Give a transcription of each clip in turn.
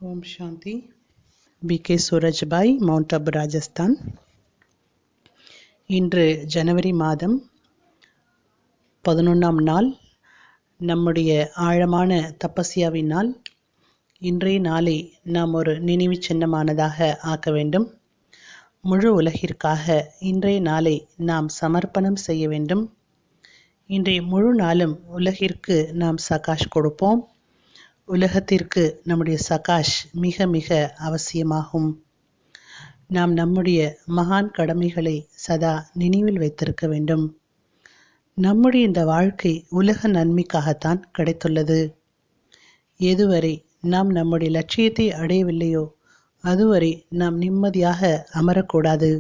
ஓம் சாந்தி. B K. Surajbhai, mount Abu, Rajasthan. இன்று ஜனவரி மாதம் 11ஆம் நாள், நம்முடைய ஆழமான தபஸ்யாவின் நாள். இன்றைய நாளை நாம் ஒரு நினைவு சின்னமானதாக ஆக்க வேண்டும். முழு உலகிற்காக இன்றைய நாளை நாம் சமர்ப்பணம் செய்ய வேண்டும். இன்றைய முழு நாளும் உலகிற்கு நாம் சகாஷ் கொடுப்போம். உலகத்திற்கு நம்முடைய சகாஷ் மிக மிக அவசியமாகும். நாம் நம்முடைய மகான் கடமைகளை சதா நினைவில் வைத்திருக்க வேண்டும். நம்முடைய இந்த வாழ்க்கை உலக நன்மைக்காகத்தான் கிடைத்துள்ளது. எதுவரை நாம் நம்முடைய லட்சியத்தை அடையவில்லையோ அதுவரை நாம் நிம்மதியாக அமரக்கூடாது.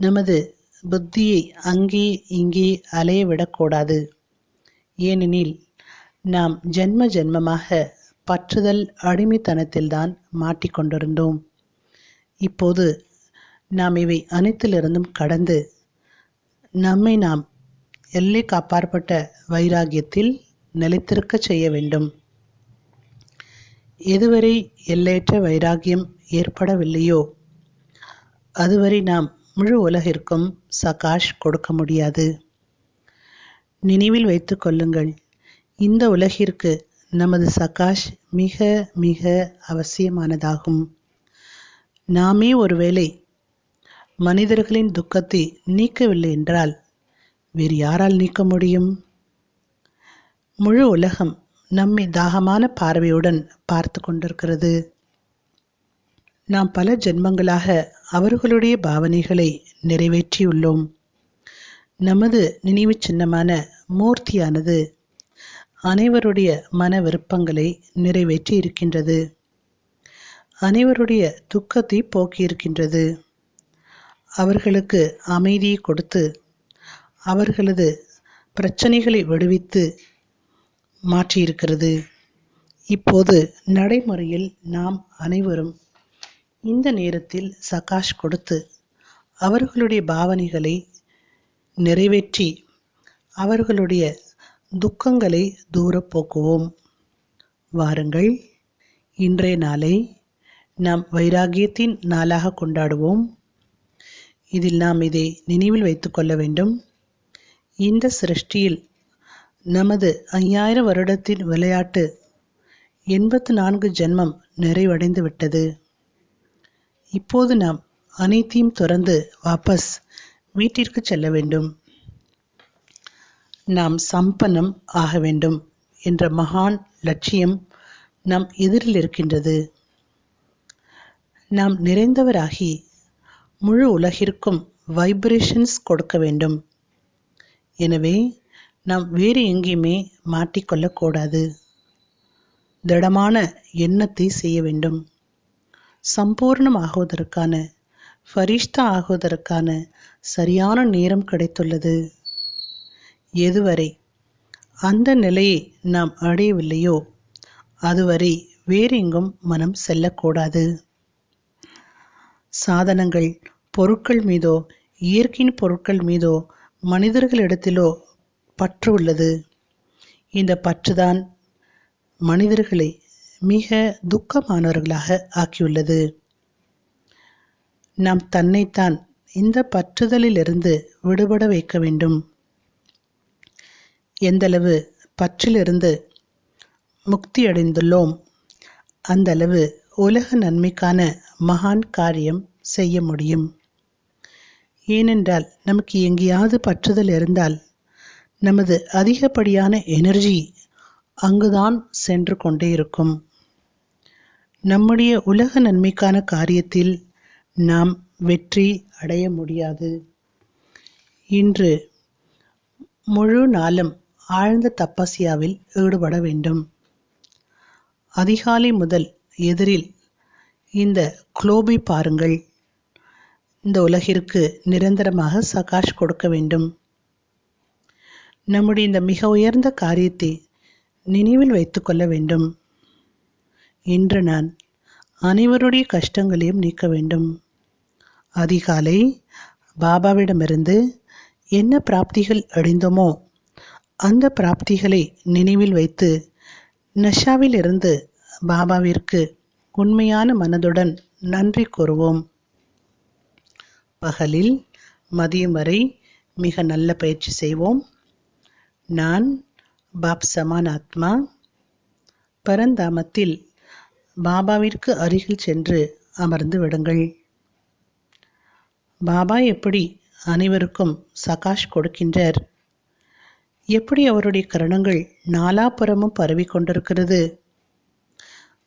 நமது புத்தியை அங்கே இங்கே அலைய விடக்கூடாது. ஏனெனில் நாம் ஜென்ம ஜென்மமாக பற்றுதல் அடிமைத்தனத்தில்தான் மாட்டிக்கொண்டிருந்தோம். இப்போது நாம் இவை அனைத்திலிருந்தும் கடந்து நம்மை நாம் எல்லைக்கு அப்பாற்பட்ட வைராகியத்தில் நிலைத்திருக்க செய்ய வேண்டும். எதுவரை எல்லையற்ற வைராகியம் ஏற்படவில்லையோ அதுவரை நாம் முழு உலகிற்கும் சகாஷ் கொடுக்க முடியாது. நினைவில் வைத்துக் கொள்ளுங்கள், இந்த உலகிற்கு நமது சகாஷ் மிக மிக அவசியமானதாகும். நாமே ஒருவேளை மனிதர்களின் துக்கத்தை நீக்கவில்லை என்றால் வேறு யாரால் நீக்க முடியும்? முழு உலகம் நம்மை தாகமான பார்வையுடன் பார்த்து கொண்டிருக்கிறது. நாம் பல ஜென்மங்களாக அவர்களுடைய பாவனைகளை நிறைவேற்றியுள்ளோம். நமது நினைவு சின்னமான மூர்த்தியானது அனைவருடைய மன விருப்பங்களை நிறைவேற்றி இருக்கின்றது. அனைவருடைய துக்கத்தை போக்கியிருக்கின்றது. அவர்களுக்கு அமைதியை கொடுத்து அவர்களது பிரச்சனைகளை விடுவித்து மாற்றியிருக்கிறது. இப்போது நடைமுறையில் நாம் அனைவரும் இந்த நேரத்தில் சகாஷ் கொடுத்து அவர்களுடைய பாவனைகளை நிறைவேற்றி அவர்களுடைய துக்கங்களை தூர போக்குவோம். வாருங்கள், இன்றைய நாளை நாம் வைராகியத்தின் நாளாக கொண்டாடுவோம். இதில் நாம் இதை நினைவில் வைத்துக் கொள்ள வேண்டும். இந்த சிருஷ்டியில் நமது 5000 வருடத்தின் விளையாட்டு 84 ஜென்மம் நிறைவடைந்து விட்டது. இப்போது நாம் அனைத்தையும் துறந்து வாபஸ் வீட்டிற்கு செல்ல வேண்டும். நாம் சம்பன்னம் ஆக வேண்டும் என்ற மகான் லட்சியம் நம் எதிரில் இருக்கின்றது. நாம் நிறைந்தவராகி முழு உலகிற்கும் வைப்ரேஷன்ஸ் கொடுக்க வேண்டும். எனவே நாம் வேறு எங்கேயுமே மாட்டிக்கொள்ளக்கூடாது. திடமான எண்ணத்தை செய்ய வேண்டும். சம்பூர்ணம் ஆகுவதற்கான, ஃபரிஷ்தா ஆகுவதற்கான சரியான நேரம் கிடைத்துள்ளது. எதுவரை அந்த நிலையை நாம் அடையவில்லையோ அதுவரை வேறெங்கும் மனம் செல்லக்கூடாது. சாதனங்கள், பொருட்கள் மீதோ இயற்கையின் பொருட்கள் மீதோ மனிதர்களிடத்திலோ பற்று உள்ளது. இந்த பற்றுதான் மனிதர்களை மிக துக்கமானவர்களாக ஆக்கியுள்ளது. நாம் தன்னைத்தான் இந்த பற்றுதலிலிருந்து விடுபட வைக்க வேண்டும். எந்தளவு பற்றிலிருந்து முக்தி அடைந்துள்ளோம் அந்தளவு உலக நன்மைக்கான மகான் காரியம் செய்ய முடியும். ஏனென்றால் நமக்கு எங்கேயாவது பற்றுதல் இருந்தால் நமது அதிகப்படியான எனர்ஜி அங்குதான் சென்று கொண்டே இருக்கும். நம்முடைய உலக நன்மைக்கான காரியத்தில் நாம் வெற்றி அடைய முடியாது. இன்று முழு நாளும் ஆழ்ந்த தபஸ்யாவில் ஈடுபட வேண்டும். அதிகாலை முதல் எதிரில் இந்த குளோபை பாருங்கள். இந்த உலகிற்கு நிரந்தரமாக சகாஷ் கொடுக்க வேண்டும். நம்முடைய இந்த மிக உயர்ந்த காரியத்தை நினைவில் வைத்துக் கொள்ள வேண்டும். இன்று நான் அனைவருடைய கஷ்டங்களையும் நீக்க வேண்டும். அதிகாலை பாபாவிடமிருந்து என்ன பிராப்திகள் அடைந்தோமோ அந்த பிராப்திகளை நினைவில் வைத்து நஷாவில் இருந்து பாபாவிற்கு உண்மையான மனதுடன் நன்றி கூறுவோம். பகலில் மதியம் வரை மிக நல்ல பயிற்சி செய்வோம். நான் பாப் சமான் ஆத்மா. பரந்தாமத்தில் பாபாவிற்கு அருகில் சென்று அமர்ந்து விடுங்கள். பாபா எப்படி அனைவருக்கும் சகாஷ் கொடுக்கின்றார், எப்படி அவருடைய கரணங்கள் நாலாபுறமும் பரவி கொண்டிருக்கிறது,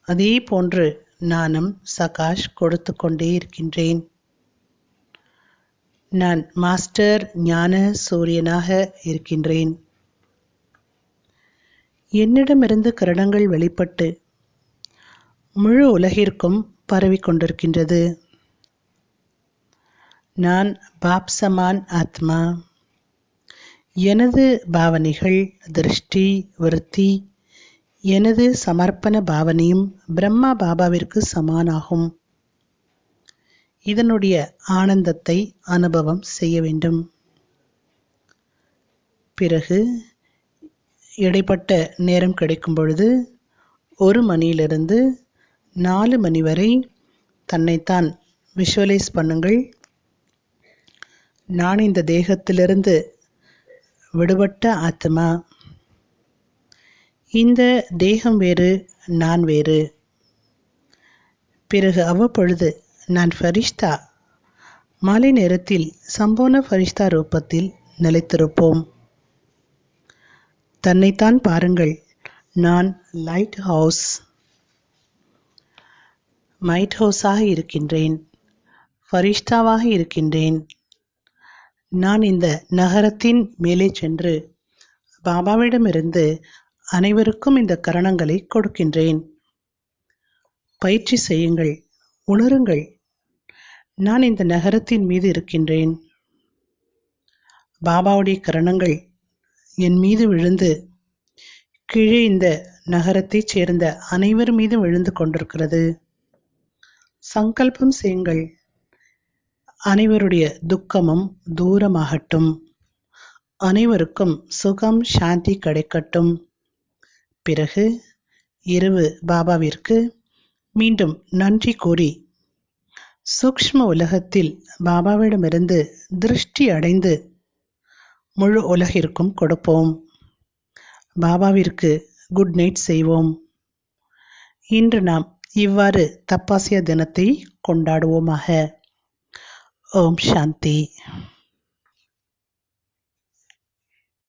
அதே போன்று நானும் சகாஷ் கொடுத்து கொண்டே இருக்கின்றேன். நான் மாஸ்டர் ஞான சூரியனாக இருக்கின்றேன். என்னிடமிருந்து கரணங்கள் வெளிப்பட்டு முழு உலகிற்கும் பரவி கொண்டிருக்கின்றது. நான் பாப் சமான் ஆத்மா. எனது பாவனைகள், திருஷ்டி, விருத்தி, எனது சமர்ப்பண பாவனையும் பிரம்மா பாபாவிற்கு சமானாகும். இதனுடைய ஆனந்தத்தை அனுபவம் செய்ய வேண்டும். பிறகு இடைப்பட்ட நேரம் கிடைக்கும் பொழுது 1 மணியிலிருந்து 4 மணி வரை தன்னைத்தான் விஷுவலைஸ் பண்ணுங்கள். நான் இந்த தேகத்திலிருந்து விடுபட்ட ஆத்மா. இந்த தேகம் வேறு, நான் வேறு. பிறகு அவ்வப்பொழுது நான் ஃபரிஷ்தா, மாலை நேரத்தில் சம்பூர்ண ஃபரிஷ்தா ரூபத்தில் நிலைத்திருப்போம். தன்னைத்தான் பாருங்கள். நான் லைட் ஹவுஸாக இருக்கின்றேன், ஃபரிஷ்தாவாக இருக்கின்றேன். நான் இந்த நகரத்தின் மேலே சென்று பாபாவிடமிருந்து அனைவருக்கும் இந்த கரணங்களை கொடுக்கின்றேன். பயிற்சி செய்யுங்கள், உணருங்கள். நான் இந்த நகரத்தின் மீது இருக்கின்றேன். பாபாவுடைய கரணங்கள் என் மீது விழுந்து கீழே இந்த நகரத்தைச் சேர்ந்த அனைவர் மீதும் விழுந்து கொண்டிருக்கிறது. சங்கல்பம் செய்யுங்கள், அனைவருடைய துக்கமும் தூரமாகட்டும், அனைவருக்கும் சுகம் சாந்தி கிடைக்கட்டும். பிறகு இரவு பாபாவிற்கு மீண்டும் நன்றி கூறி சூக்ஷ்ம உலகத்தில் பாபாவிடமிருந்து திருஷ்டி அடைந்து முழு உலகிற்கும் கொடுப்போம். பாபாவிற்கு குட் நைட் செய்வோம். இன்று நாம் இவ்வாறு தப்பாசிய தினத்தை கொண்டாடுவோமாக. ஓம் சாந்தி.